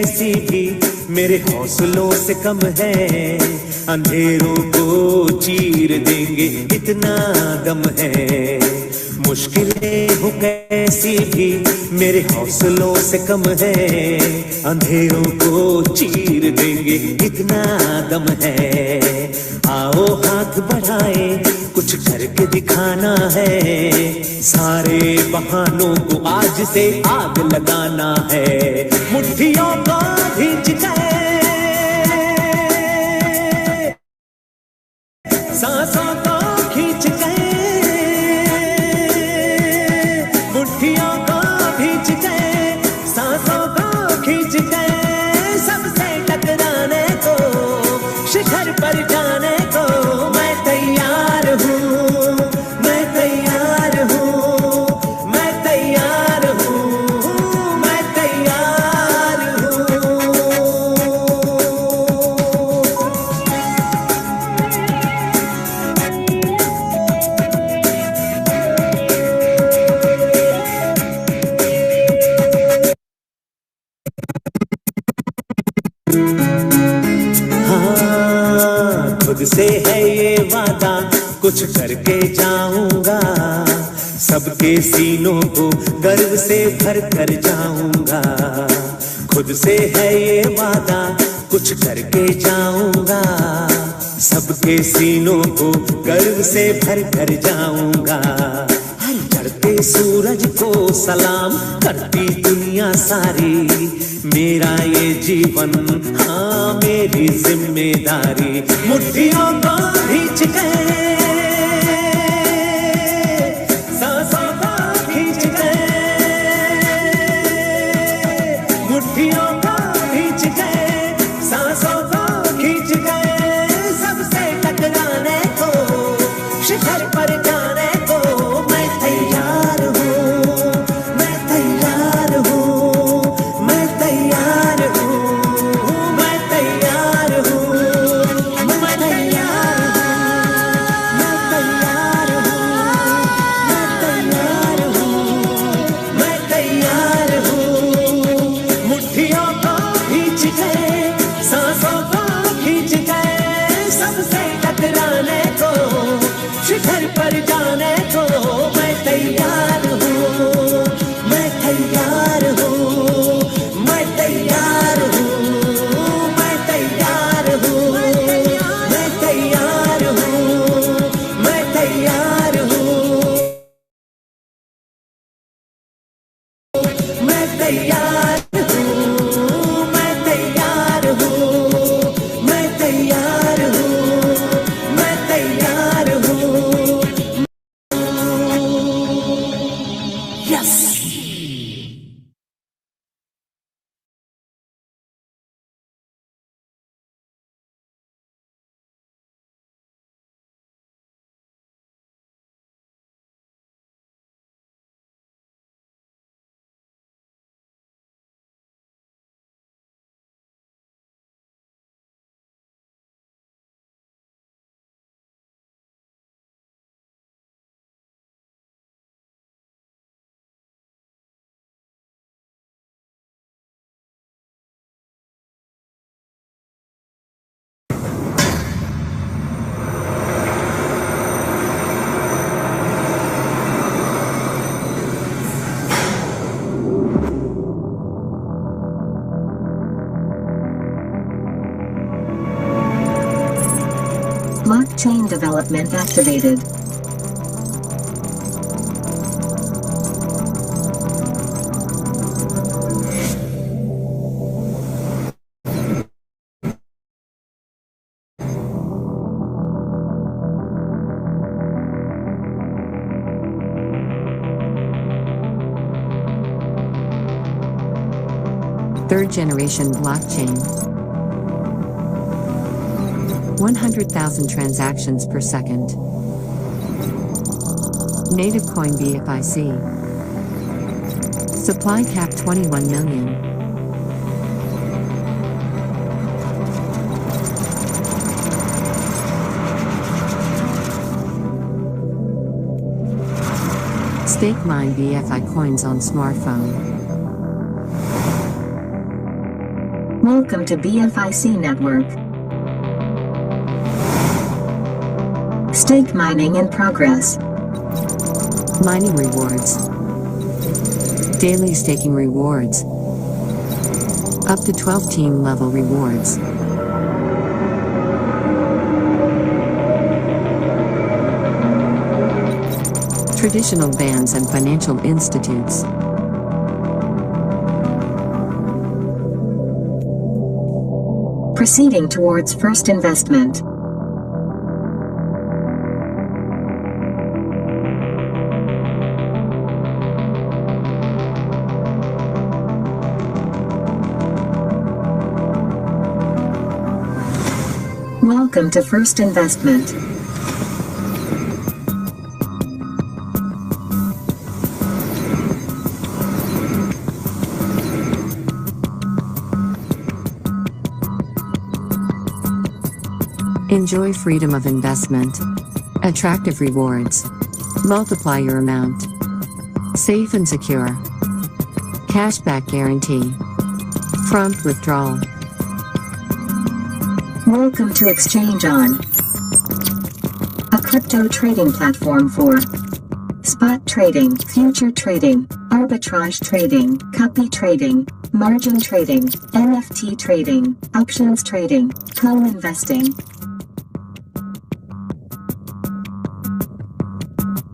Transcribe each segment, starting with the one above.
कैसी भी मेरे हौसलों से कम है। अंधेरों को चीर देंगे इतना दम है। मुश्किलें हो कैसी भी मेरे हौसलों से कम है। अंधेरों को चीर देंगे इतना दम है। आओ हाथ बढ़ाए कुछ करके दिखाना है। सारे बहानों को आज से आग लगाना है। मुट्ठियों को भींच गए सांसों को खींच गए। मुट्ठियों को भींच गए सांसों को खींच गए। सबसे टकराने को शिखर पर जाने को मैं तैयार हूँ। मैं तैयार हूँ। मैं तैयार हूँ। मैं तैयार हूँ। हाँ, खुद से है ये वादा कुछ करके जाऊंगा। सबके सीनों को गर्व से भर कर जाऊंगा। खुद से है ये वादा कुछ करके जाऊंगा। सबके सीनों को गर्व से भर कर जाऊंगा। हर चढ़ते सूरज को सलाम करती दुनिया सारी। मेरा ये जीवन हाँ मेरी जिम्मेदारी। मुट्ठियों को भींच गए सांसों को खींच गए। मुट्ठियों को भींच गए सांसों को खींच गए। सबसे टकराने को शिखर पर जाने को मैं तैयार हूँ। मैं तैयार हूँ। मैं तैयार हूँ। मैं तैयार हूँ। मैं तैयार हूँ। मैं तैयार हूँ। मैं तैयार हूँ। मुट्ठियों को भींच गए सांसों को खींच गए। सबसे टकराने को शिखर पर जाने को मैं तैयार हूँ। मैं तैयार हूँ। मैं तैयार हूँ। मैं तैयार हूँ। मैं तैयार हूँ। मैं तैयार हूँ। मैं तैयार हूँ। मैं तैयार हूँ। मैं तैयार हूँ। मैं तैयार हूँ। Yes. Blockchain development activated. Third generation blockchain. 100,000 transactions per second. Native coin BFIC. Supply cap 21 million. Stake mine BFI coins on smartphone. Welcome to BFIC Network. Stake mining in progress. Mining rewards. Daily staking rewards. Up to 12 team level rewards. Traditional banks and financial institutes. Proceeding towards first investment. Welcome to first investment. Enjoy freedom of investment. Attractive rewards. Multiply your amount. Safe and secure. Cashback guarantee. Prompt withdrawal. Welcome to Exchange On, a crypto trading platform for spot trading, future trading, arbitrage trading, copy trading, margin trading, NFT trading, options trading, co-investing.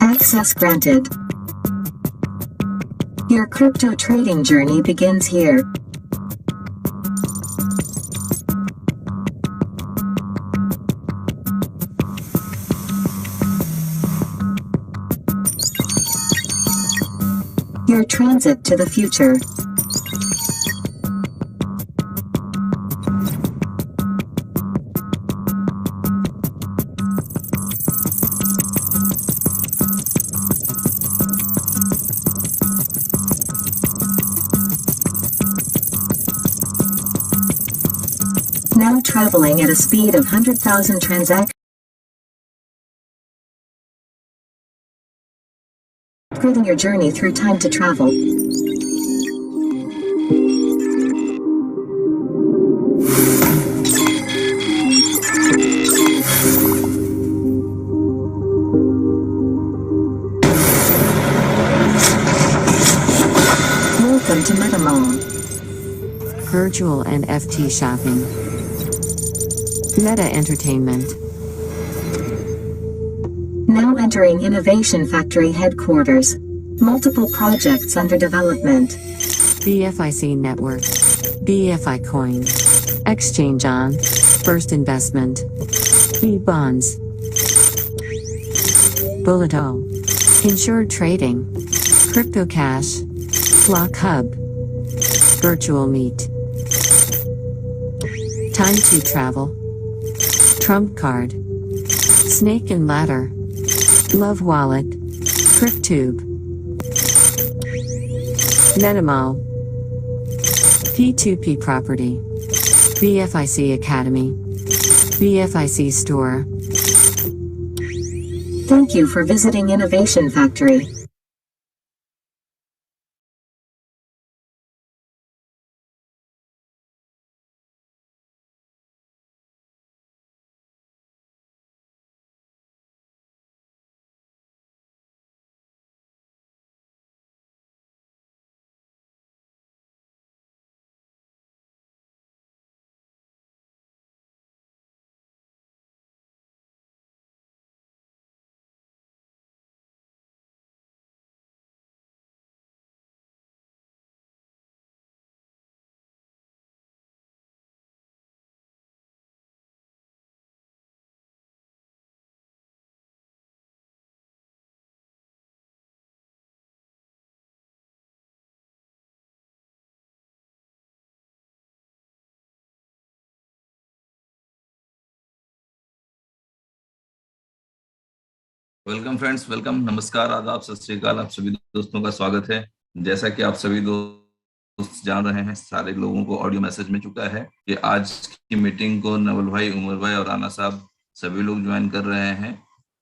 Access granted. Your crypto trading journey begins here. Your transit to the future. Now traveling at a speed of 100,000 transactions. Upgrading your journey through time to travel. Welcome to MetaMall. Virtual NFT shopping. Meta Entertainment. Now entering Innovation Factory headquarters. Multiple projects under development. BFIC Network. BFI Coin. Exchange On. First Investment. E-Bonds. Bullet O. Insured Trading. Crypto Cash. Block Hub. Virtual Meet. Time to Travel. Trump Card. Snake and Ladder. Love Wallet. CrypTube. MetaMall. P2P Property. BFIC Academy. BFIC Store. Thank you for visiting Innovation Factory. Welcome friends, welcome, नमस्कार, आदाब, सत श्री अकाल। आप सभी दोस्तों का स्वागत है। जैसा कि आप सभी दोस्त जान रहे हैं, सारे लोगों को ऑडियो मैसेज मिल चुका है कि आज की मीटिंग को नवल भाई, उमर भाई और राना साहब सभी लोग ज्वाइन कर रहे हैं।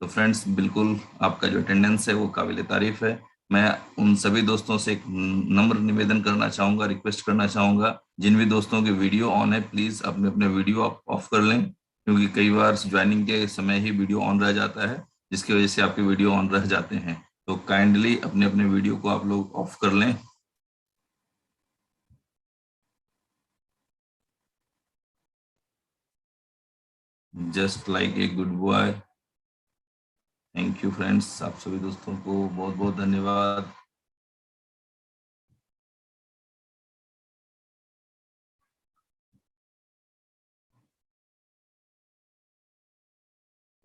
तो फ्रेंड्स, बिल्कुल आपका जो अटेंडेंस है वो काबिल तारीफ है। मैं उन सभी दोस्तों से एक नम्र निवेदन करना चाहूँगा, रिक्वेस्ट करना चाहूँगा जिन भी दोस्तों की वीडियो ऑन है प्लीज अपने अपने वीडियो आप ऑफ कर लें, क्योंकि कई बार ज्वाइनिंग के समय ही वीडियो ऑन रह जाता है, जिसकी वजह से आपके वीडियो ऑन रह जाते हैं। तो काइंडली अपने अपने वीडियो को आप लोग ऑफ कर लें। Just like a good boy. Thank you friends, आप सभी दोस्तों को बहुत बहुत धन्यवाद।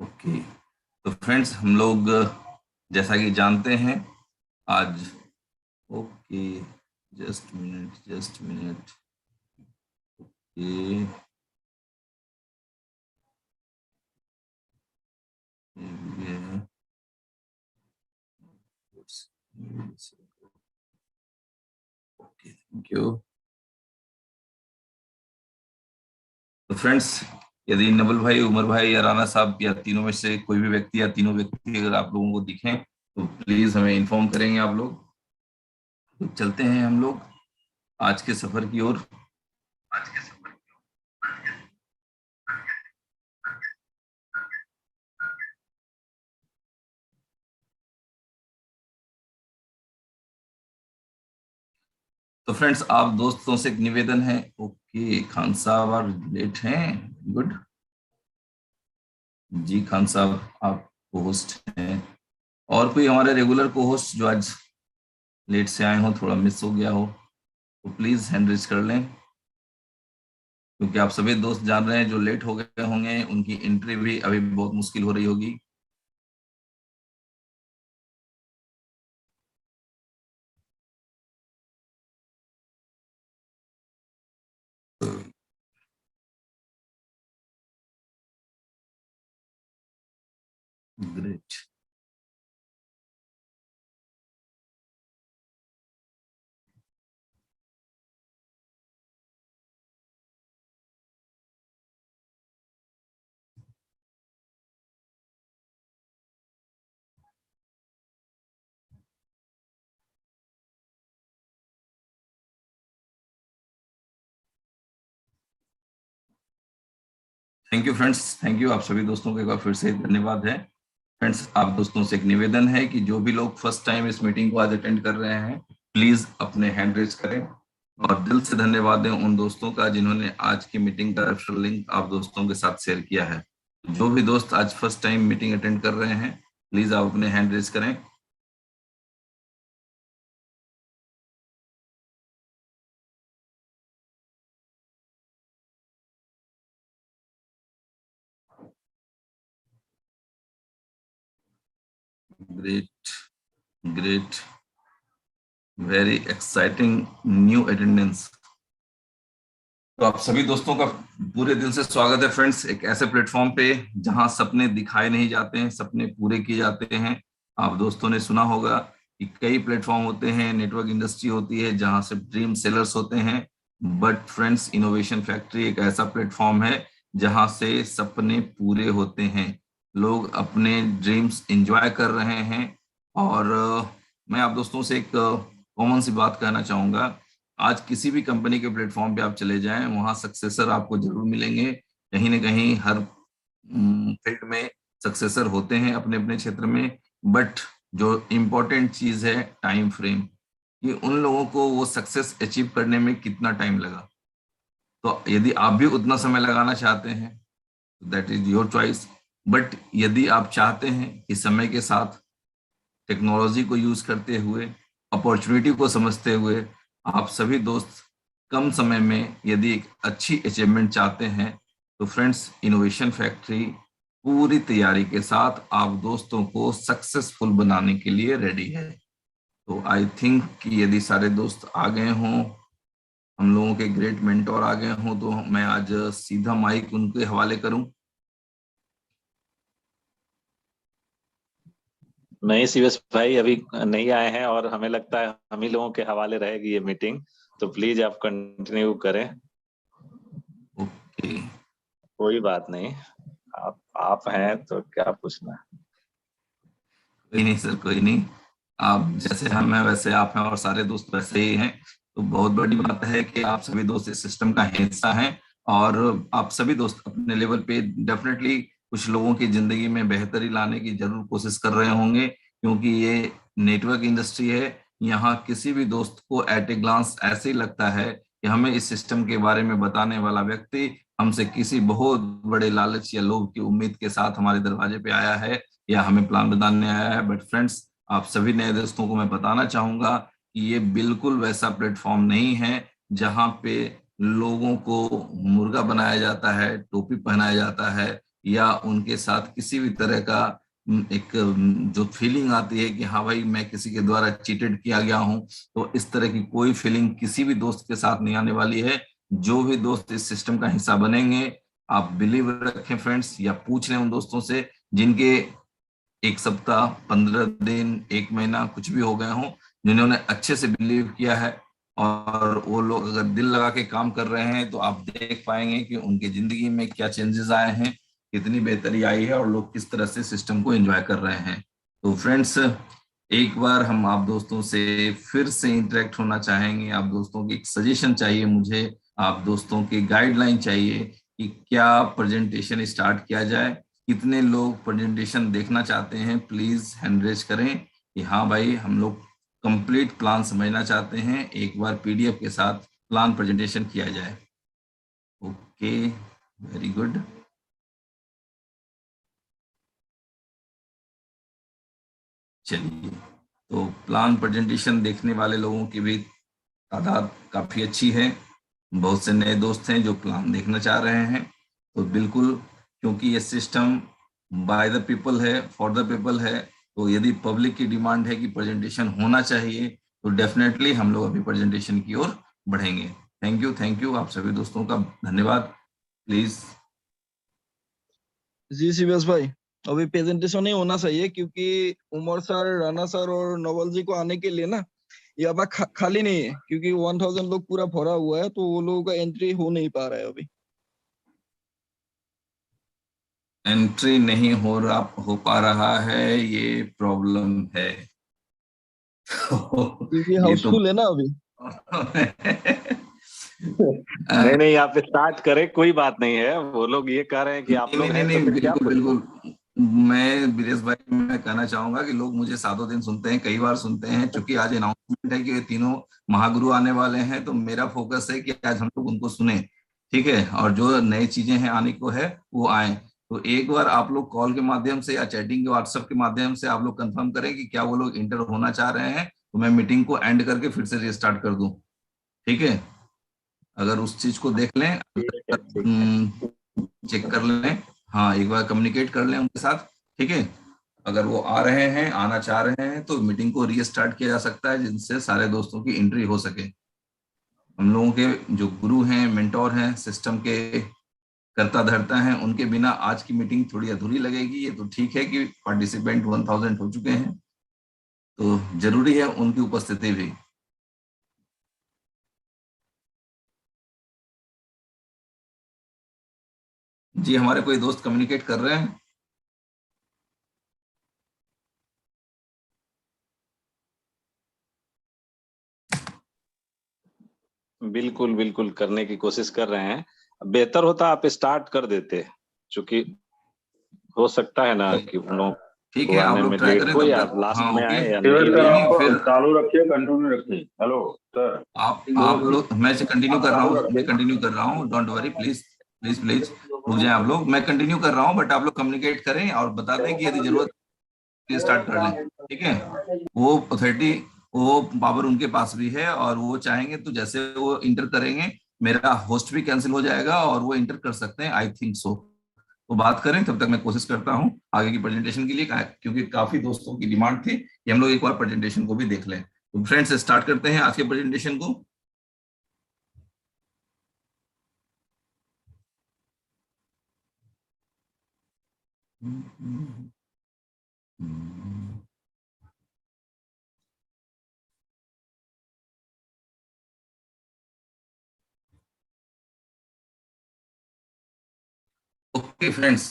ओके, तो फ्रेंड्स हम लोग जैसा कि जानते हैं आज, ओके जस्ट मिनट ये ओके, थैंक यू। तो फ्रेंड्स, यदि नवल भाई, उमर भाई या राणा साहब या तीनों में से कोई भी व्यक्ति या तीनों व्यक्ति अगर आप लोगों को दिखें तो प्लीज हमें इन्फॉर्म करेंगे आप लोग। तो चलते हैं हम लोग आज के सफर की ओर। तो फ्रेंड्स, आप दोस्तों से एक निवेदन है। ओके, खान साहब और लेट हैं, गुड जी। खान साहब आप को होस्ट हैं, और कोई हमारे रेगुलर को होस्ट जो आज लेट से आए हो, थोड़ा मिस हो गया हो, तो प्लीज हैंड रेज कर लें, क्योंकि आप सभी दोस्त जान रहे हैं जो लेट हो गए होंगे उनकी एंट्री भी अभी बहुत मुश्किल हो रही होगी। Great. Thank you friends, thank you. आप सभी दोस्तों को एक बार फिर से धन्यवाद है। फ्रेंड्स, आप दोस्तों से एक निवेदन है कि जो भी लोग फर्स्ट टाइम इस मीटिंग को आज अटेंड कर रहे हैं प्लीज अपने हैंड रेज करें, और दिल से धन्यवाद दें उन दोस्तों का जिन्होंने आज की मीटिंग का रेफरल लिंक आप दोस्तों के साथ शेयर किया है। जो भी दोस्त आज फर्स्ट टाइम मीटिंग अटेंड कर रहे हैं प्लीज आप अपने हैंड रेज करें। Great, great, very exciting new attendance. तो आप सभी दोस्तों का पूरे दिल से स्वागत है फ्रेंड्स, एक ऐसे प्लेटफॉर्म पे जहां सपने दिखाए नहीं जाते हैं, सपने पूरे किए जाते हैं। आप दोस्तों ने सुना होगा कि कई प्लेटफॉर्म होते हैं, नेटवर्क इंडस्ट्री होती है जहां से ड्रीम सेलर्स होते हैं, बट फ्रेंड्स इनोवेशन फैक्ट्री एक ऐसा प्लेटफॉर्म है जहां से सपने पूरे होते हैं, लोग अपने ड्रीम्स एंजॉय कर रहे हैं। और मैं आप दोस्तों से एक कॉमन सी बात कहना चाहूंगा, आज किसी भी कंपनी के प्लेटफॉर्म पे आप चले जाएं, वहां सक्सेसर आपको जरूर मिलेंगे। कहीं ना कहीं हर फील्ड में सक्सेसर होते हैं अपने अपने क्षेत्र में, बट जो इम्पोर्टेंट चीज है टाइम फ्रेम, कि उन लोगों को वो सक्सेस अचीव करने में कितना टाइम लगा। तो यदि आप भी उतना समय लगाना चाहते हैं that is your choice, but यदि आप चाहते हैं कि समय के साथ टेक्नोलॉजी को यूज करते हुए, अपॉर्चुनिटी को समझते हुए आप सभी दोस्त कम समय में यदि एक अच्छी अचीवमेंट चाहते हैं, तो फ्रेंड्स इनोवेशन फैक्ट्री पूरी तैयारी के साथ आप दोस्तों को सक्सेसफुल बनाने के लिए रेडी है। तो आई थिंक कि यदि सारे दोस्त आ गए हों, हम लोगों के ग्रेट मेंटोर आ गए हों, तो मैं आज सीधा माइक उनके हवाले करूं। नहीं सीवेश भाई अभी नहीं आए हैं, और हमें लगता है हम ही लोगों के हवाले रहेगी ये मीटिंग, तो प्लीज आप कंटिन्यू करें। ओके, कोई बात नहीं, आप हैं तो क्या पूछना। कोई नहीं सर, कोई नहीं। आप जैसे हम हैं वैसे आप हैं, और सारे दोस्त वैसे ही हैं। तो बहुत बड़ी बात है कि आप सभी दोस्त इस सिस्टम का हिस्सा हैं और आप सभी दोस्त अपने लेवल पे डेफिनेटली कुछ लोगों की जिंदगी में बेहतरी लाने की जरूर कोशिश कर रहे होंगे, क्योंकि ये नेटवर्क इंडस्ट्री है। यहाँ किसी भी दोस्त को एट ए ग्लांस ऐसे ही लगता है कि हमें इस सिस्टम के बारे में बताने वाला व्यक्ति हमसे किसी बहुत बड़े लालच या लोभ की उम्मीद के साथ हमारे दरवाजे पे आया है या हमें प्लान बताने आया है। बट फ्रेंड्स, आप सभी नए दोस्तों को मैं बताना चाहूंगा कि ये बिल्कुल वैसा प्लेटफॉर्म नहीं है जहां पे लोगों को मुर्गा बनाया जाता है, टोपी पहनाया जाता है या उनके साथ किसी भी तरह का एक जो फीलिंग आती है कि हाँ भाई मैं किसी के द्वारा चीटेड किया गया हूं, तो इस तरह की कोई फीलिंग किसी भी दोस्त के साथ नहीं आने वाली है। जो भी दोस्त इस सिस्टम का हिस्सा बनेंगे, आप बिलीव रखें फ्रेंड्स, या पूछ लें उन दोस्तों से जिनके 1 सप्ताह, 15 दिन, 1 महीना कुछ भी हो गए हों, जिन्होंने अच्छे से बिलीव किया है और वो लोग अगर दिल लगा के काम कर रहे हैं तो आप देख पाएंगे कि उनकी जिंदगी में क्या चेंजेस आए हैं, कितनी बेहतरी आई है और लोग किस तरह से सिस्टम को एंजॉय कर रहे हैं। तो फ्रेंड्स, एक बार हम आप दोस्तों से फिर से इंटरेक्ट होना चाहेंगे। आप दोस्तों की एक सजेशन चाहिए मुझे, आप दोस्तों की गाइडलाइन चाहिए कि क्या प्रेजेंटेशन स्टार्ट किया जाए। कितने लोग प्रेजेंटेशन देखना चाहते हैं, प्लीज हैंड रेज करें कि हाँ भाई हम लोग कंप्लीट प्लान समझना चाहते हैं, एक बार पीडीएफ के साथ प्लान प्रेजेंटेशन किया जाए। Okay, very good. चलिए, तो प्लान प्रेजेंटेशन देखने वाले लोगों की भी तादाद काफी अच्छी है। बहुत से नए दोस्त हैं जो प्लान देखना चाह रहे हैं। तो बिल्कुल, क्योंकि ये सिस्टम बाय द पीपल है, फॉर द पीपल है, तो यदि पब्लिक की डिमांड है कि प्रेजेंटेशन होना चाहिए तो डेफिनेटली हम लोग अभी प्रेजेंटेशन की ओर बढ़ेंगे। थैंक यू आप सभी दोस्तों का धन्यवाद। प्लीज। जी सीबीएस भाई, अभी प्रेजेंटेशन ही होना चाहिए क्योंकि उमर सर, राणा सर और नवल जी को आने के लिए ना ये अब खाली नहीं है, क्योंकि 1000 लोग पूरा भरा हुआ है, तो वो लोगों का एंट्री हो नहीं पा रहा है अभी। एंट्री नहीं हो पा रहा है, ये प्रॉब्लम है। क्योंकि ये तो हाउसफुल है ना अभी। नहीं आप स्टार्ट करें, कोई बात नहीं है। वो लोग ये कह रहे हैं कि आप लोग हैं तो फिर क्या बिल्कुल। मैं वीरेश भाई, मैं कहना चाहूंगा कि लोग मुझे सातों दिन सुनते हैं, कई बार सुनते हैं। चूंकि आज अनाउंसमेंट है कि ये तीनों महागुरु आने वाले हैं, तो मेरा फोकस है कि आज हम लोग उनको सुने, ठीक है, और जो नई चीजें हैं आने को है वो आए। तो एक बार आप लोग कॉल के माध्यम से या चैटिंग के व्हाट्सएप के माध्यम से आप लोग कंफर्म करें कि क्या वो लोग इंटर होना चाह रहे हैं, तो मैं मीटिंग को एंड करके फिर से रिस्टार्ट कर दूं, ठीक है। अगर उस चीज को देख लें, चेक कर लें, हाँ एक बार कम्युनिकेट कर लें उनके साथ, ठीक है। अगर वो आ रहे हैं, आना चाह रहे हैं, तो मीटिंग को रीस्टार्ट किया जा सकता है जिनसे सारे दोस्तों की एंट्री हो सके। हम लोगों के जो गुरु हैं, मेंटोर हैं, सिस्टम के करता धरता हैं, उनके बिना आज की मीटिंग थोड़ी अधूरी लगेगी। ये तो ठीक है कि पार्टिसिपेंट 1000 हो चुके हैं, तो जरूरी है उनकी उपस्थिति भी। जी, हमारे कोई दोस्त कम्युनिकेट कर रहे हैं? बिल्कुल करने की कोशिश कर रहे हैं। बेहतर होता आप स्टार्ट कर देते, क्योंकि हो सकता है ना कि लोग ठीक है, आप लोग ट्राई करें को या तब तक। लास्ट हाँ, में आए या नहीं, फिर चालू रखिए, कंटिन्यू रखिए। हेलो सर, आप लोग, मैं कंटिन्यू कर रहा हूँ, मैं कंटिन्यू कर रहा हूँ, don't worry, please please please रुक जाए आप लोग। मैं कंटिन्यू कर रहा हूँ, बट आप लोग कम्युनिकेट करें और बता दें कि यदि जरूरत स्टार्ट कर लें, ठीक है। वो अथॉरिटी, वो पावर उनके पास भी है और वो चाहेंगे तो जैसे वो इंटर करेंगे, मेरा होस्ट भी कैंसिल हो जाएगा और वो इंटर कर सकते हैं, आई थिंक सो। तो बात करें, तब तक मैं कोशिश करता हूँ आगे की प्रेजेंटेशन के लिए, क्योंकि काफी दोस्तों की डिमांड थी कि हम लोग एक बार प्रेजेंटेशन को भी देख लें। तो फ्रेंड्स, स्टार्ट करते हैं आज के प्रेजेंटेशन को। ओके फ्रेंड्स,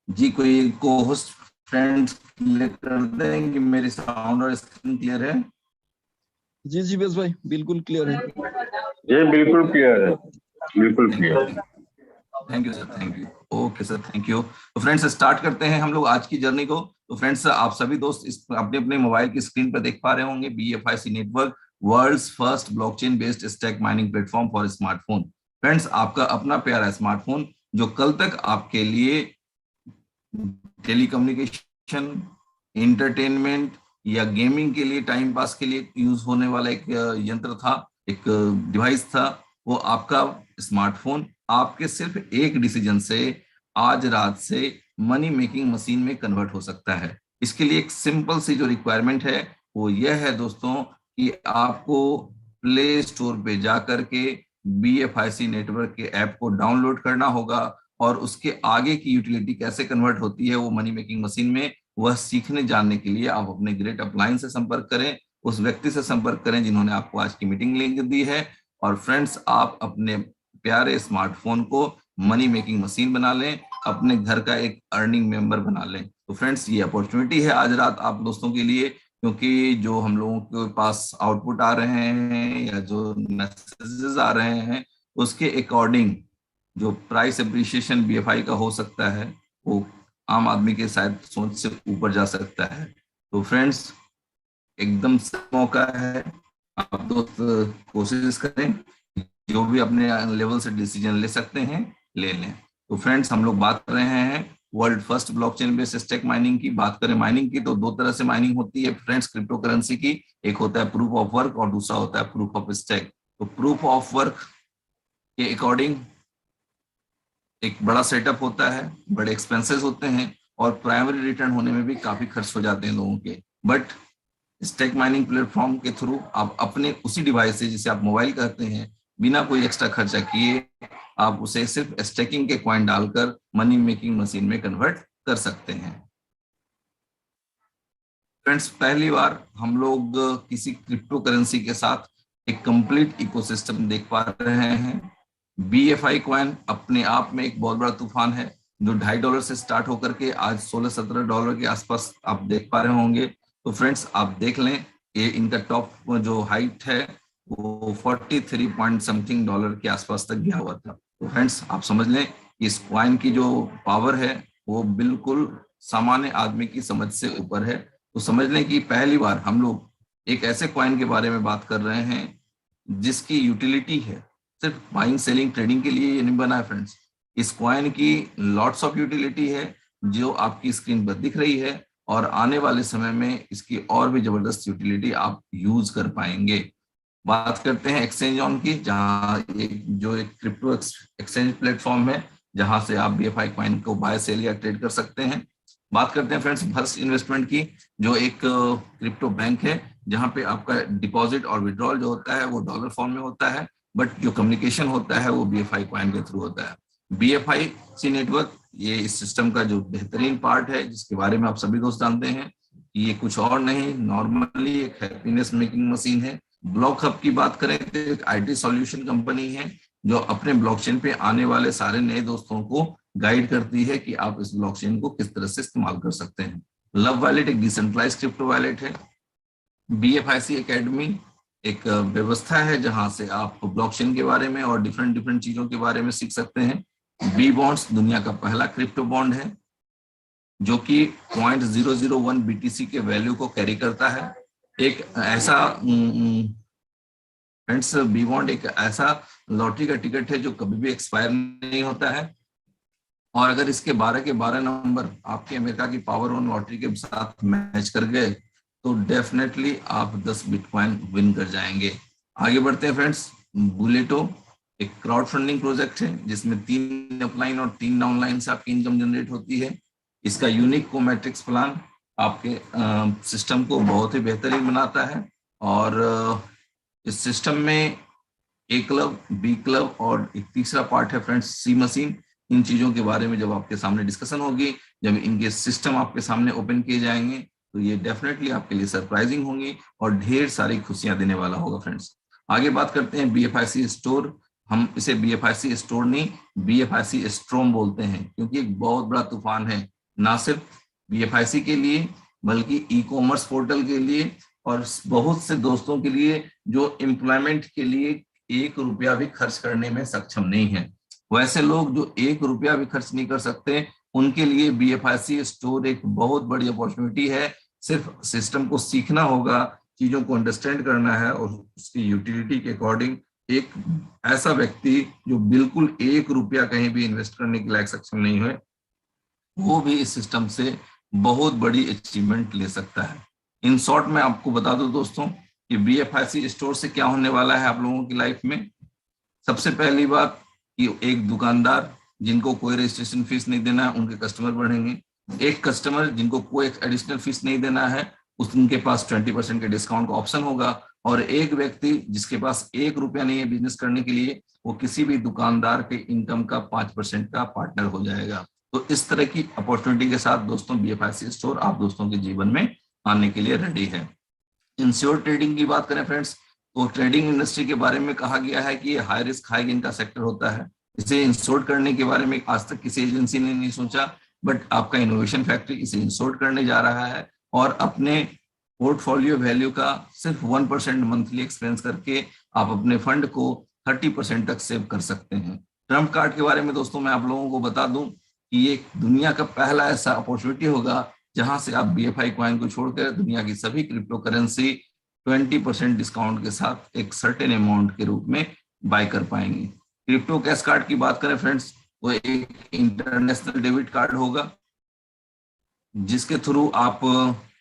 जी कोई को होस्ट फ्रेंड्स क्लियर कर दें कि मेरी साउंड और स्क्रीन क्लियर है? जी जीवेश भाई बिल्कुल क्लियर है। ये बिल्कुल क्लियर है, बिल्कुल clear. Thank you sir, thank you. Okay sir, thank you. तो फ्रेंड्स स्टार्ट करते हैं हम लोग आज की जर्नी को। तो फ्रेंड्स आप सभी दोस्त इस अपने अपने मोबाइल की स्क्रीन पर देख पा रहे होंगे BFIC network, world's first blockchain based stack mining platform for smartphone. Friends आपका अपना प्यारा स्मार्टफोन जो कल तक आपके लिए टेलीकम्युनिकेशन, एंटरटेनमेंट या गेमिंग के लिए, टाइम पास के लिए यूज होने वाला एक यंत्र था, एक डिवाइस था, वो आपका स्मार्टफोन आपके सिर्फ एक डिसीजन से आज रात से मनी मेकिंग मशीन में कन्वर्ट हो सकता है। इसके लिए एक सिंपल सी जो रिक्वायरमेंट है वो यह है दोस्तों कि आपको प्ले स्टोर पे जाकर के BFIC नेटवर्क के ऐप को डाउनलोड करना होगा और उसके आगे की यूटिलिटी कैसे कन्वर्ट होती है वो मनी मेकिंग मशीन में, वह सीखने जानने के लिए आप अपने ग्रेट अपलाइन से संपर्क करें, उस व्यक्ति से संपर्क करें जिन्होंने आपको आज की मीटिंग लिंक दी है। और फ्रेंड्स आप अपने प्यारे स्मार्टफोन को मनी मेकिंग मशीन बना लें, अपने घर का एक अर्निंग मेंबर बना लें। तो फ्रेंड्स ये अपॉर्चुनिटी है आज रात आप दोस्तों के लिए, क्योंकि जो हम लोगों के पास आउटपुट आ रहे हैं या जो मैसेजेस आ रहे हैं उसके अकॉर्डिंग जो प्राइस अप्रिशिएशन BFI का हो सकता है वो आम आदमी के शायद सोच से ऊपर जा सकता है। तो फ्रेंड्स एकदम मौका है, आप दोस्त कोशिश करें, जो भी अपने लेवल से डिसीजन ले सकते हैं ले लें। तो फ्रेंड्स हम लोग बात कर रहे हैं world first blockchain based stack mining की। बात करें माइनिंग की तो दो तरह से माइनिंग होती है फ्रेंड्स क्रिप्टो करेंसी की, एक होता है प्रूफ ऑफ वर्क और दूसरा होता है प्रूफ ऑफ स्टैक। तो प्रूफ ऑफ वर्क के अकॉर्डिंग एक बड़ा सेटअप होता है, बड़े एक्सपेंसेस होते हैं और प्राइमरी रिटर्न होने में भी काफी खर्च हो जाते हैं लोगों के। बट स्टैक माइनिंग प्लेटफॉर्म के थ्रू आप अपने उसी डिवाइस से, जिसे आप मोबाइल कहते हैं, बिना कोई एक्स्ट्रा खर्चा किए आप उसे सिर्फ स्टैकिंग के कॉइन डालकर मनी मेकिंग मशीन में कन्वर्ट कर सकते हैं। फ्रेंड्स पहली बार हम लोग किसी क्रिप्टो करेंसी के साथ एक कंप्लीट इकोसिस्टम देख पा रहे हैं। BFI कॉइन अपने आप में एक बहुत बड़ा तूफान है जो $2.5 से स्टार्ट होकर के आज $16-17 के आसपास आप देख पा रहे होंगे। तो फ्रेंड्स आप देख लें, ये इनका टॉप जो हाइट है वो 43 पॉइंट समथिंग डॉलर के आसपास तक गया हुआ था। तो फ्रेंड्स आप समझ लें इस कॉइन की जो पावर है वो बिल्कुल सामान्य आदमी की समझ से ऊपर है। तो समझ लें कि पहली बार हम लोग एक ऐसे कॉइन के बारे में बात कर रहे हैं जिसकी यूटिलिटी है सिर्फ बाइंग सेलिंग ट्रेडिंग के लिए ये नहीं बना है फ्रेंड्स। इस कॉइन की लॉट्स ऑफ यूटिलिटी है जो आपकी स्क्रीन पर दिख रही है और आने वाले समय में इसकी और भी जबरदस्त यूटिलिटी आप यूज कर पाएंगे। बात करते हैं एक्सचेंज ऑन की, जहां एक क्रिप्टो एक्सचेंज प्लेटफॉर्म है जहां से आप BFI कॉइन को बाय सेल या ट्रेड कर सकते हैं। बात करते हैं फ्रेंड्स फर्स्ट इन्वेस्टमेंट की, जो एक क्रिप्टो बैंक है जहां पे आपका डिपॉजिट और विड्रॉल जो होता है वो डॉलर फॉर्म में होता है, बट जो कम्युनिकेशन होता है वो BFI कॉइन के थ्रू होता है। BFIC नेटवर्क ये इस सिस्टम का जो बेहतरीन पार्ट है जिसके बारे में आप सभी दोस्त जानते हैं कि ये कुछ और नहीं, नॉर्मली एक हैप्पीनेस मेकिंग मशीन है। ब्लॉक हब की बात करें तो एक IT सॉल्यूशन कंपनी है जो अपने ब्लॉकचेन पे आने वाले सारे नए दोस्तों को गाइड करती है कि आप इस ब्लॉकचेन को किस तरह से इस्तेमाल कर सकते हैं। लव वॉलेट एक डिसेंट्रलाइज क्रिप्टो वॉलेट है। BFIC एकेडमी एक व्यवस्था है जहां से आप ब्लॉकचेन के बारे में और डिफरेंट चीजों के बारे में सीख सकते हैं। B बॉन्ड्स दुनिया का पहला क्रिप्टो बॉन्ड है जो कि 0.001 BTC के वैल्यू को कैरी करता है। एक ऐसा फ्रेंड्स B बॉन्ड एक ऐसा लॉटरी का टिकट है जो कभी भी एक्सपायर नहीं होता है और अगर इसके 12 के 12 नंबर आपके अमेरिका की पावर ऑन लॉटरी के साथ मैच कर गए तो डेफिनेटली आप 10 बिटकॉइन विन कर जाएंगे। आगे बढ़ते हैं फ्रेंड्स। बुलेटो एक क्राउड फंडिंग प्रोजेक्ट है जिसमें 3 अपलाइन और 3 डाउनलाइन से आपकी इनकम जनरेट होती है। इसका यूनिक कोमेट्रिक्स प्लान आपके सिस्टम को बहुत ही बेहतरीन बनाता है और इस सिस्टम में A क्लब, B क्लब और एक तीसरा पार्ट है फ्रेंड्स C मशीन। इन चीजों के बारे में जब आपके सामने डिस्कशन होगी, जब इनके सिस्टम आपके सामने ओपन किए जाएंगे तो ये डेफिनेटली आपके लिए सरप्राइजिंग होंगी और ढेर सारी खुशियां देने वाला होगा फ्रेंड्स। आगे बात करते हैं BFIC स्टोर। हम इसे BFIC स्टोर नहीं BFIC स्ट्रोम बोलते हैं क्योंकि एक बहुत बड़ा तूफान है, ना सिर्फ BFIC के लिए बल्कि ई-कॉमर्स पोर्टल के लिए और बहुत से दोस्तों के लिए जो एम्प्लॉयमेंट के लिए 1 रुपया भी खर्च करने में सक्षम नहीं है, वैसे लोग जो 1 रुपया भी खर्च नहीं कर सकते, उनके लिए BFIC स्टोर एक बहुत बड़ी अपॉर्चुनिटी है। सिर्फ सिस्टम को सीखना होगा, चीजों को अंडरस्टैंड करना है और उसकी यूटिलिटी के अकॉर्डिंग एक ऐसा व्यक्ति जो बिल्कुल 1 रुपया कहीं भी इन्वेस्ट करने के लायक सक्षम नहीं है, वो भी इस सिस्टम से बहुत बड़ी अचीवमेंट ले सकता है। इन शॉर्ट में आपको बता दूं दोस्तों कि BFIC स्टोर से क्या होने वाला है आप लोगों की लाइफ में। सबसे पहली बात कि एक दुकानदार जिनको कोई रजिस्ट्रेशन फीस नहीं देना है, उनके कस्टमर बढ़ेंगे। एक कस्टमर जिनको कोई एडिशनल फीस नहीं देना है, उनके पास 20% के डिस्काउंट का ऑप्शन होगा। और एक व्यक्ति जिसके पास 1 रुपया नहीं है बिजनेस करने के लिए, वो किसी भी दुकानदार के इनकम का 5% का पार्टनर हो जाएगा। तो इस तरह की अपॉर्चुनिटी के साथ दोस्तों BFIC स्टोर आप दोस्तों के जीवन में आने के लिए रेडी है। इंश्योर ट्रेडिंग की बात करें फ्रेंड्स, तो ट्रेडिंग इंडस्ट्री के बारे में कहा गया है कि ये हाई रिस्क हाई गेन का सेक्टर होता है। इसे इंश्योर करने के बारे में आज तक किसी एजेंसी ने नहीं सोचा, बट आपका इनोवेशन फैक्ट्री इसे इंश्योर करने जा रहा है और अपने पोर्टफोलियो वैल्यू का सिर्फ 1% मंथली एक्सपेंस करके आप अपने फंड को 30% तक सेव कर सकते हैं। ट्रम्प कार्ड के बारे में दोस्तों मैं आप लोगों को बता दूं कि ये दुनिया का पहला ऐसा अपॉर्चुनिटी होगा जहां से आप BFI कॉइन को छोड़कर दुनिया की सभी क्रिप्टो करेंसी 20% डिस्काउंट के साथ एक सर्टेन अमाउंट के रूप में बाय कर पाएंगे। क्रिप्टो कैश कार्ड की बात करें फ्रेंड्स, वो एक इंटरनेशनल डेबिट कार्ड होगा जिसके थ्रू आप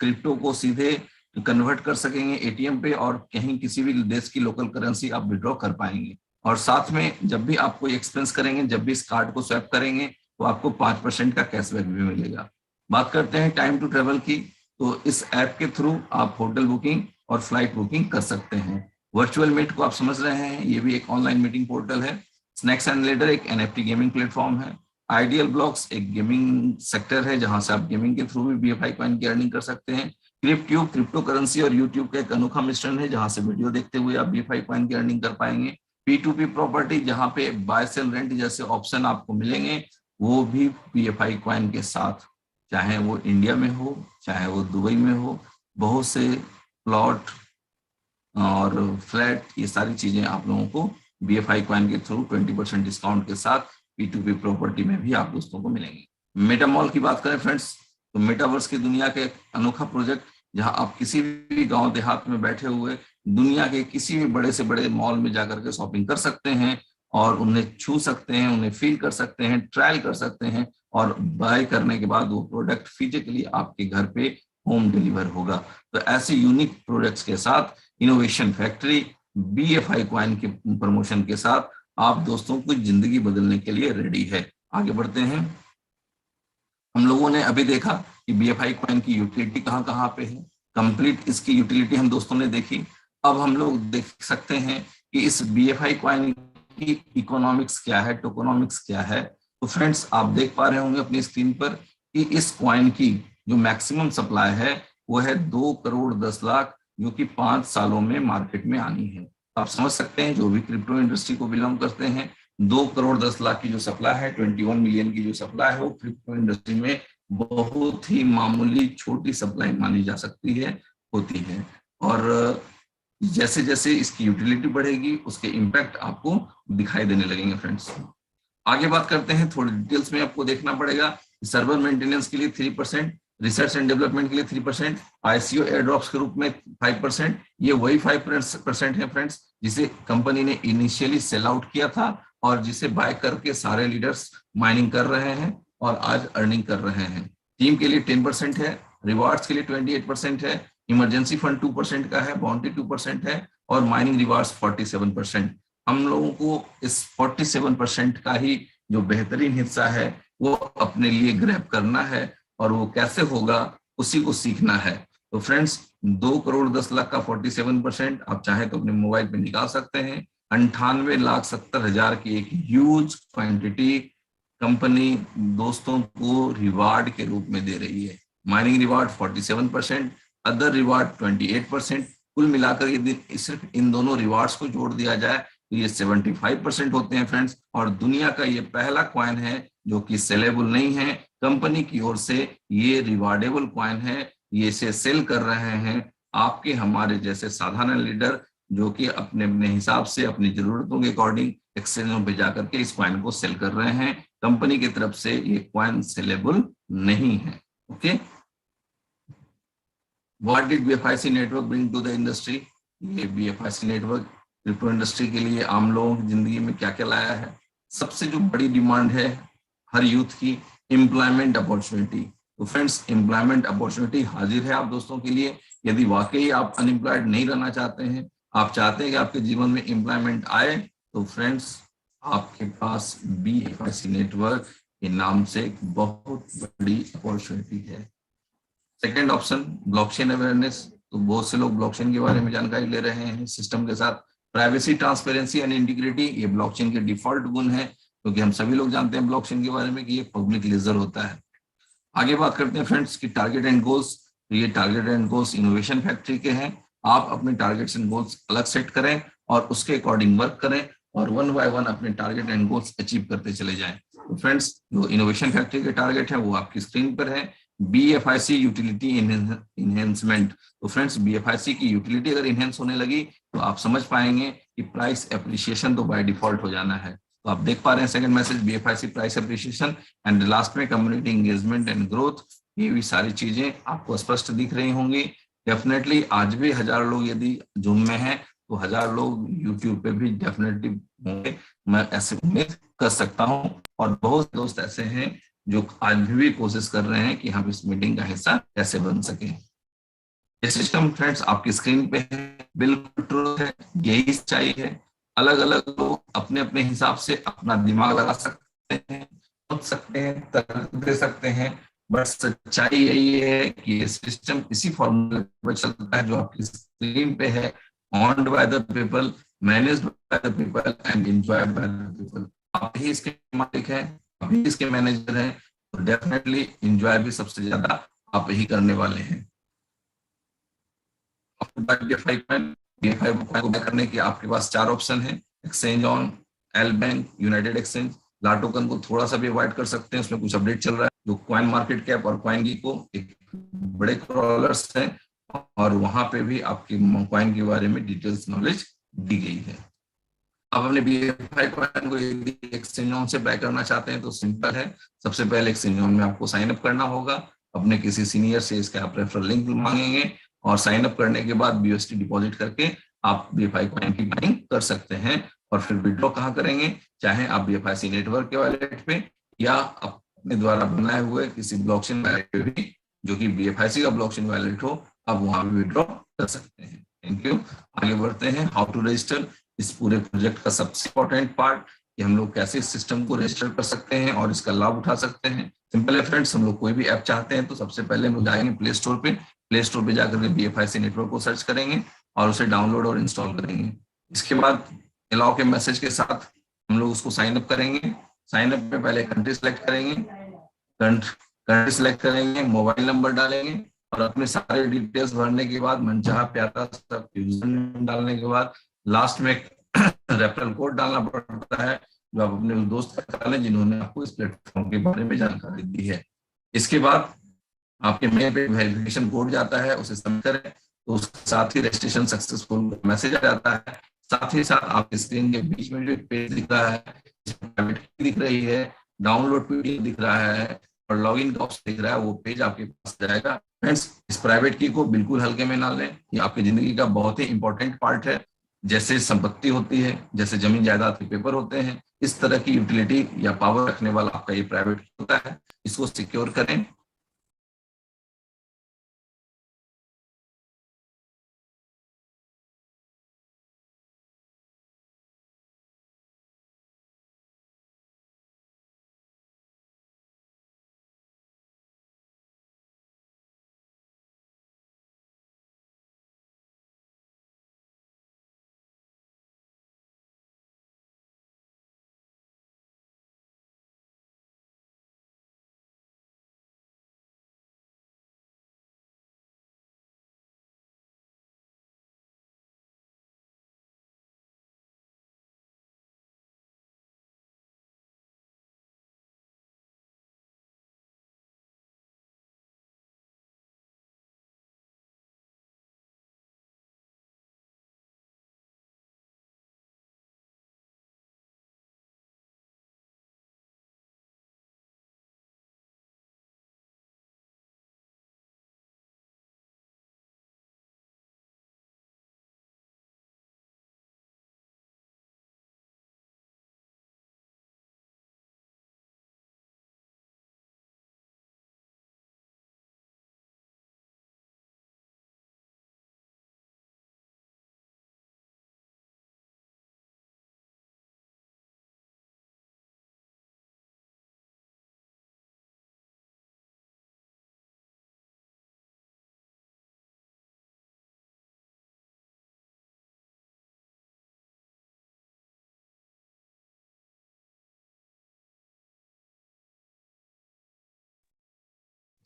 क्रिप्टो को सीधे कन्वर्ट कर सकेंगे ATM पे और कहीं किसी भी देश की लोकल करेंसी आप विड्रॉ कर पाएंगे। और साथ में जब भी आप कोई एक्सपेंस करेंगे, जब भी इस कार्ड को स्वैप करेंगे, तो आपको 5% का कैशबैक भी मिलेगा। बात करते हैं टाइम टू ट्रेवल की, तो इस ऐप के थ्रू आप होटल बुकिंग और फ्लाइट बुकिंग कर सकते हैं। वर्चुअल मीट को आप समझ रहे हैं, ये भी एक ऑनलाइन मीटिंग पोर्टल है। स्नैक्स एंड लेडर एक NFT गेमिंग प्लेटफॉर्म है। आइडियल ब्लॉक्स एक गेमिंग सेक्टर है जहां से आप गेमिंग के थ्रू भी BFI कॉइन की अर्निंग कर सकते हैं। क्रिप्ट्यूब क्रिप्टो करेंसी और यूट्यूब का एक अनोखा मिश्रण है जहां से वीडियो देखते हुए आप BFI कॉइन की अर्निंग कर पाएंगे। P2P प्रॉपर्टी जहां पे बाय सेल रेंट जैसे ऑप्शन आपको मिलेंगे, वो भी BFI कॉइन के साथ, चाहे वो इंडिया में हो चाहे वो दुबई में हो, बहुत से प्लॉट और फ्लैट, ये सारी चीजें आप लोगों को BFI कॉइन के थ्रू 20% डिस्काउंट के साथ P2P प्रॉपर्टी में भी आप दोस्तों को मिलेंगे। मेटा मॉल की बात करें फ्रेंड्स, तो मेटावर्स की दुनिया का एक अनोखा प्रोजेक्ट जहां आप किसी भी गांव देहात में बैठे हुए दुनिया के किसी भी बड़े से बड़े मॉल में जाकर के शॉपिंग कर सकते हैं और उन्हें छू सकते हैं, उन्हें फील कर सकते हैं, ट्रायल कर सकते हैं और बाय करने के बाद वो प्रोडक्ट फिजिकली आपके घर पे होम डिलीवर होगा। तो ऐसे यूनिक प्रोडक्ट्स के साथ इनोवेशन फैक्ट्री BFI कॉइन के प्रमोशन के साथ आप दोस्तों को जिंदगी बदलने के लिए रेडी है। आगे बढ़ते हैं। हम लोगों ने अभी देखा कि BFI कॉइन की यूटिलिटी कहाँ कहाँ पे है, कंप्लीट इसकी यूटिलिटी हम दोस्तों ने देखी। अब हम लोग देख सकते हैं कि इस BFI कॉइन की इकोनॉमिक्स क्या है, टोकोनॉमिक्स क्या है। तो फ्रेंड्स आप देख पा रहे होंगे अपनी स्क्रीन पर कि इस कॉइन की जो मैक्सिमम सप्लाई है वो है 2 करोड़ 10 लाख, जो कि 5 सालों में मार्केट में आनी है। आप समझ सकते हैं जो भी क्रिप्टो इंडस्ट्री को बिलोंग करते हैं, 2 करोड़ 10 लाख की जो सप्लाई है, 21 मिलियन की जो सप्लाई है, वो क्रिप्टो इंडस्ट्री में बहुत ही मामूली छोटी सप्लाई मानी जा सकती है, होती है। और जैसे जैसे इसकी यूटिलिटी बढ़ेगी उसके इम्पैक्ट आपको दिखाई देने लगेंगे फ्रेंड्स। आगे बात करते हैं, थोड़ी डिटेल्स में आपको देखना पड़ेगा। सर्वर मेंटेनेंस के लिए 3%, रिसर्च एंड डेवलपमेंट के लिए 3%, ICO एयरड्रॉप्स के रूप में 5%। ये वही 5% है फ्रेंड्स जिसे कंपनी ने इनिशियली सेल आउट किया था और जिसे बाय करके सारे लीडर्स माइनिंग कर रहे हैं और आज अर्निंग कर रहे हैं। टीम के लिए 10% है, रिवार्ड्स के लिए 28% है, इमरजेंसी फंड 2% का है, बाउंटी 2% है और माइनिंग रिवार्ड्स 47%। हम लोगों को इस 47% का ही जो बेहतरीन हिस्सा है वो अपने लिए ग्रैब करना है और वो कैसे होगा उसी को सीखना है। तो फ्रेंड्स 2 करोड़ 10 लाख का 47% आप चाहे तो अपने मोबाइल पे निकाल सकते हैं। 98,70,000 की एक ह्यूज क्वांटिटी कंपनी दोस्तों को रिवार्ड के रूप में दे रही है। Mining reward 47%, other reward 28%। कुल मिलाकर यदि सिर्फ इन दोनों रिवार्ड्स को जोड़ दिया जाए तो ये 75% होते हैं फ्रेंड्स। और दुनिया का ये पहला कॉइन है जो कि सेलेबल नहीं है, कंपनी की ओर से ये रिवार्डेबल कॉइन है, ये इसे सेल कर रहे हैं आपके हमारे जैसे साधारण लीडर जो कि अपने अपने हिसाब से अपनी जरूरतों के अकॉर्डिंग एक्सचेंजों पे जाकर के इस क्वाइन को सेल कर रहे हैं। कंपनी की तरफ से ये क्वाइन सेलेबल नहीं है। Okay, what did BFIC network bring to the industry? ये बीएफआईसी नेटवर्क क्रिप्टो इंडस्ट्री के लिए आम लोगों की जिंदगी में क्या क्या लाया है? सबसे जो बड़ी डिमांड है हर यूथ की, एम्प्लॉयमेंट अपॉर्चुनिटी। तो फ्रेंड्स, एम्प्लॉयमेंट अपॉर्चुनिटी हाजिर है आप दोस्तों के लिए। यदि वाकई आप अनएम्प्लॉयड नहीं रहना चाहते हैं, आप चाहते हैं कि आपके जीवन में एम्प्लॉयमेंट आए, तो फ्रेंड्स आपके पास बीएफआईसी नेटवर्क के नाम से एक बहुत बड़ी अपॉर्चुनिटी है। Second option, blockchain awareness. तो बहुत से लोग ब्लॉकचेन के बारे में जानकारी ले रहे हैं सिस्टम के साथ। प्राइवेसी, ट्रांसपेरेंसी एंड इंटीग्रिटी, ये ब्लॉकचेन के डिफॉल्ट गुण है, क्योंकि हम सभी लोग जानते हैं ब्लॉकचेन के बारे में कि ये पब्लिक लेजर होता है। आगे बात करते हैं फ्रेंड्स की टारगेट एंड गोल्स। तो ये target and goals innovation factory के हैं। आप अपने टारगेट्स एंड गोल्स अलग सेट करें और उसके अकॉर्डिंग वर्क करें और वन बाय वन अपने टारगेट एंड गोल्स अचीव करते चले जाएं। तो फ्रेंड्स, जो इनोवेशन फैक्ट्री के टारगेट है वो आपकी स्क्रीन पर है। बीएफआईसी यूटिलिटी इनहेंसमेंट। तो फ्रेंड्स, बीएफआईसी की यूटिलिटी अगर इनहेंस होने लगी तो आप समझ पाएंगे कि प्राइस एप्रिसिएशन तो बाय डिफॉल्ट हो जाना है। तो आप देख पा रहे हैं second message, BFIC price appreciation, and last में कम्युनिटी एंगेजमेंट एंड ग्रोथ। ये भी सारी चीजें आपको स्पष्ट दिख रही होंगी। डेफिनेटली आज भी 1000 लोग यदि जूम में हैं तो 1000 लोग यूट्यूब पे भी डेफिनेटली होंगे, मैं ऐसे उम्मीद कर सकता हूं। और बहुत दोस्त ऐसे हैं जो आज भी कोशिश कर रहे हैं कि हम इस मीटिंग का हिस्सा कैसे बन सके। ये सिस्टम फ्रेंड्स आपकी स्क्रीन पे है, बिल्कुल ट्रू है, यही सच्चाई है। अलग अलग लोग अपने अपने हिसाब से अपना दिमाग लगा सकते हैं, सोच सकते हैं, तर्क दे सकते हैं, बट सच्चाई यही है कि ये सिस्टम इसी फॉर्मूले पर चलता है जो आपकी स्क्रीन पे है। Owned by the people, managed by the people and enjoyed by the people. आप ही इसके मालिक हैं, आप ही इसके मैनेजर हैं, तो डेफिनेटली एंजॉय भी सबसे ज्यादा आप ही करने वाले हैं। DeFi को बाय करने के आपके पास 4 ऑप्शन है। Exchange on, LBank, United exchange. LATOKEN को थोड़ा सा भी अवॉइड कर सकते हैं, उसमें कुछ अपडेट चल रहा है। जो क्वाइन मार्केट कैप और क्वाइन को एक बड़े क्रॉलर्स हैं और वहां पे भी आपकी क्वाइन के बारे में डिटेल्स नॉलेज दी गई है। आप अपने बीएफआई क्वाइन को यदि एक्सचेंज ऑन से बाय करना चाहते हैं तो सिंपल है। सबसे पहले एक्सचेंज ऑन में आपको साइन अप करना होगा, अपने किसी सीनियर से इसका आप रेफरल लिंक मांगेंगे और साइन अप करने के बाद बीएसटी डिपॉजिट करके आप बीएफआई क्वाइन की बाइंग कर सकते हैं। और फिर विड्रॉ कहाँ करेंगे, चाहे आप बीएफआईसी नेटवर्क के वॉलेट पे या अपने द्वारा बनाए हुए किसी ब्लॉकचेन वॉलेट पे भी, जो कि बीएफआईसी का ब्लॉकचेन वॉलेट हो, आप वहां भी विड्रॉ कर सकते हैं। Thank you. आगे बढ़ते हैं, हाउ टू रजिस्टर। इस पूरे प्रोजेक्ट का सबसे इंपॉर्टेंट पार्ट कि हम लोग कैसे इस सिस्टम को रजिस्टर कर सकते हैं और इसका लाभ उठा सकते हैं। सिंपल है फ्रेंड्स, हम लोग कोई भी ऐप चाहते हैं तो सबसे पहले हम लोग जाएंगे प्ले स्टोर पे जाकर के बीएफआईसी नेटवर्क को सर्च करेंगे और उसे डाउनलोड और इंस्टॉल करेंगे। इसके बाद अलाउ के मैसेज के साथ हम लोग उसको साइन अप करेंगे। साइन अप में पहले कंट्री सेलेक्ट करेंगे, कंट्री सेलेक्ट करेंगे, मोबाइल नंबर डालेंगे और अपने सारे डिटेल्स भरने के बाद मनचाहा प्यारा सा यूजर नेम डालने के बाद लास्ट में रेफरल कोड डालना पड़ता है, जो आप अपने उस दोस्त का डालें जिन्होंने आपको इस प्लेटफॉर्म के बारे में जानकारी दी है। इसके बाद आपके मेल पे वेरिफिकेशन कोड जाता है, उसे सबमिट करें तो उसके साथ ही रजिस्ट्रेशन सक्सेसफुल मैसेज आ जाता है। साथ ही साथ आपकी स्क्रीन के बीच में जो एक पेज दिख रहा है, प्राइवेट की दिख रही है, डाउनलोड पीडीएफ दिख रहा है और लॉगिन का ऑप्शन दिख रहा है, वो पेज आपके पास जाएगा। फ्रेंड्स, इस प्राइवेट की को बिल्कुल हल्के में ना लें, ये आपकी जिंदगी का बहुत ही इंपॉर्टेंट पार्ट है। जैसे संपत्ति होती है, जैसे जमीन जायदाद के पेपर होते हैं, इस तरह की यूटिलिटी या पावर रखने वाला आपका ये प्राइवेट होता है। इसको सिक्योर करें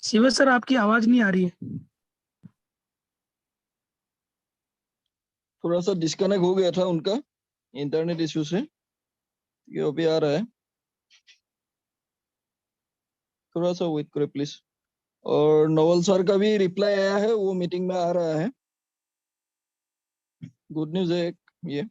शिवेश सर आपकी आवाज नहीं आ रही है। थोड़ा सा डिस्कनेक्ट हो गया था उनका इंटरनेट इश्यू से, ये अभी आ रहा है, थोड़ा सा वेट करें प्लीज। और नवल सर का भी रिप्लाई आया है, वो मीटिंग में आ रहा है, गुड न्यूज है ये।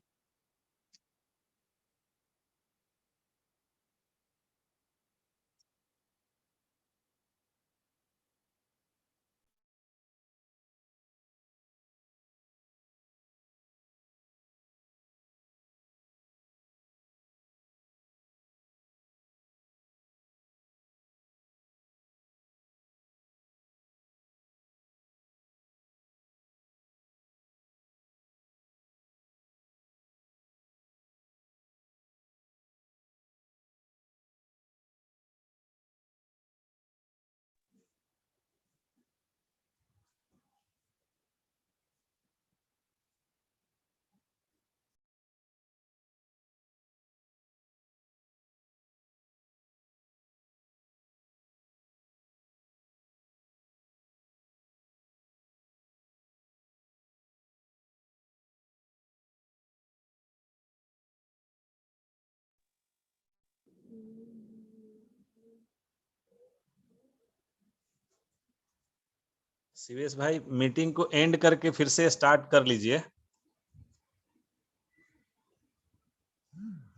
शिवेश भाई मीटिंग को एंड करके फिर से स्टार्ट कर लीजिए।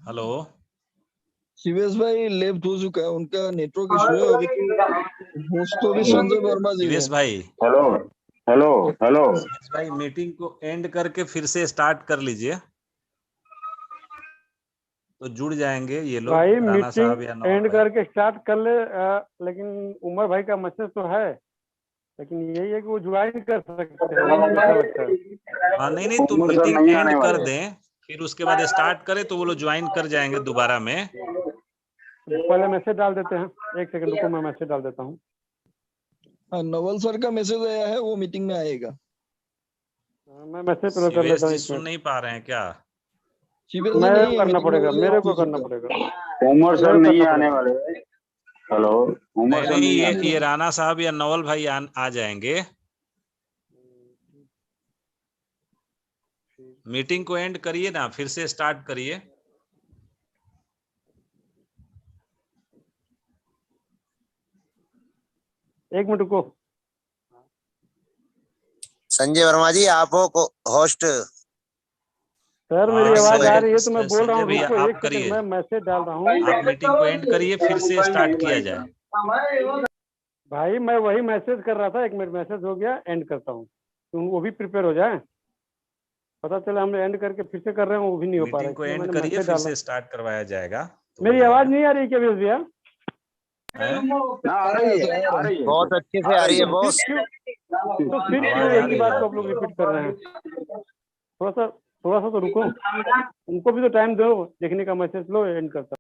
हेलो शिवेश भाई लेफ्ट हो चुका है, उनका नेटवर्क इशू है अभी। होस्ट तो भी संजय वर्मा जी शिवेश है। भाई, हेलो हेलो हेलो शिवेश भाई मीटिंग को एंड करके फिर से स्टार्ट कर लीजिए, तो जुड़ जाएंगे ये लोग। भाई राणा साहब मीटिंग या नवाब एंड भाई। करके स्टार्ट कर ले, लेकिन उमर भाई का मैसेज तो है, लेकिन यही है कि वो ज्वाइन कर सकते हैं, मुझे ऐसा लगता है। हाँ नहीं नहीं, तुम उमर सर मीटिंग नहीं एंड आने कर वाले। दें, फिर उसके बाद स्टार्ट करें तो वो लोग ज्वाइन कर जाएंगे दोबारा में। पहले मैसेज डाल देते हैं, एक सेकंड रुको, मैं मैसेज डाल देता हूँ। हाँ, नवल सर का मैसेज आया है, वो मीटिंग में आएगा। मैं मैसेज पहले कर शिवेश लेता हूँ, जी एक सुन मिनट। नहीं पा रहे हैं क्या? शिवेश जी मैं नहीं है करना मीटिंग में, पड़ेगा, वो मेरे लेफ्ट को हो करना चुका है। पड़ेगा, उमर सर मेरे को नहीं करना आने पड़ेगा। वाले। हेलो उमर नहीं सर नहीं, नहीं आने ये वाले। राणा साहब या नवल भाई आ जाएंगे। मीटिंग को एंड करिए ना, फिर से स्टार्ट करिए। एक मिनट रुको। संजय वर्मा जी, आप हो होस्ट। सर मेरी हाँ आवाज आ रही है तो मैं बोल रहा संजय हूँ, भैया रुको आप एक सेकंड, करिए। मैं मैसेज डाल रहा हूँ। आप मीटिंग को एंड करिए, फिर से स्टार्ट किया जाए। भाई मैं वही मैसेज कर रहा था, एक मिनट, मैसेज हो गया, एंड करता हूँ, तो वो भी प्रिपेयर हो जाए। पता चला हमने एंड करके फिर से कर रहे हैं, वो भी नहीं हो पा रहा है, मीटिंग को इसलिए एंड मैंने करिए, मैसेज फिर डाला। से स्टार्ट करवाया जाएगा तो हो मेरी आवाज जाएगा। नहीं आ रही क्या व्यूज भैया? हैं? आ रही है आ रही है। बहुत अच्छे से आ रही है बॉस। तो फिर क्यों आवाज आ एक ही रही बात है को आप लोग रिपीट कर रहे हैं? थोड़ा सा तो रुको, उनको भी तो टाइम दो, देखने का मैसेज लो, एंड करता हूं।